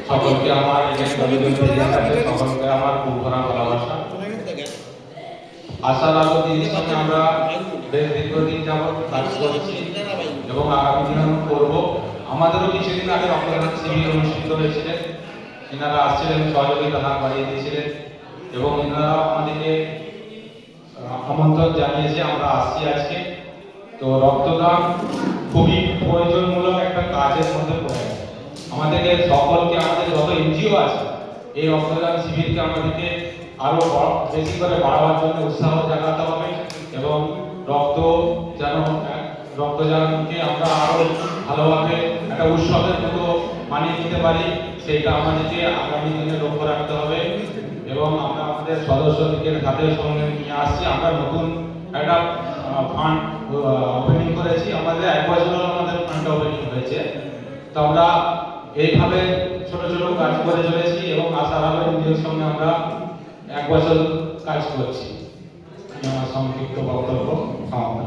সকলকে আমার সকলকে আমার খুব ভরা ভালোবাসা। আশার আলো দিদির সঙ্গে আমরা বেশ দীর্ঘদিন যাবৎ কাজ করছি এবং আগামী দিনে করব। আমাদেরও কিছুদিন আগে রক্তদান শিবির অনুষ্ঠিত হয়েছিলেন, এনারা আসছিলেন, সহযোগিতা হাত বাড়িয়ে দিয়েছিলেন এবং এনারা আমাদেরকে আমন্ত্রণ জানিয়েছে, আমরা আসছি আজকে। তো রক্তদান খুবই প্রয়োজনমূলক একটা কাজের মধ্যে পড়ে। আমাদেরকে সকলকে, আমাদের যত এনজিও আছে, এই রক্তদান শিবিরকে আমাদেরকে আরো বেশি করে বাড়াবার জন্য উৎসাহ জানাতে হবে এবং রক্তদানকে আমরা আরো ভালোভাবে একটা উৎসবের মতো মানিয়ে নিতে পারি, সেইটা আমাদেরকে আগামী দিনে লক্ষ্য রাখতে হবে। এবং আমরা আমাদের সদস্যদের হাতে সঙ্গে নিয়ে আসছি। আমরা নতুন একটা ফান্ড ওপেনিং করেছি, আমাদের 1 বছর আমাদের ফান্ডটা ওপেনিং হয়েছে। তো আমরা এইভাবে ছোট ছোট কাজ করে চলেছি এবং আশার আলো এনজিওর সঙ্গে আমরা 1 বছর কাজ করছি। আমার সংক্ষিপ্ত বক্তব্য সমাপ্ত।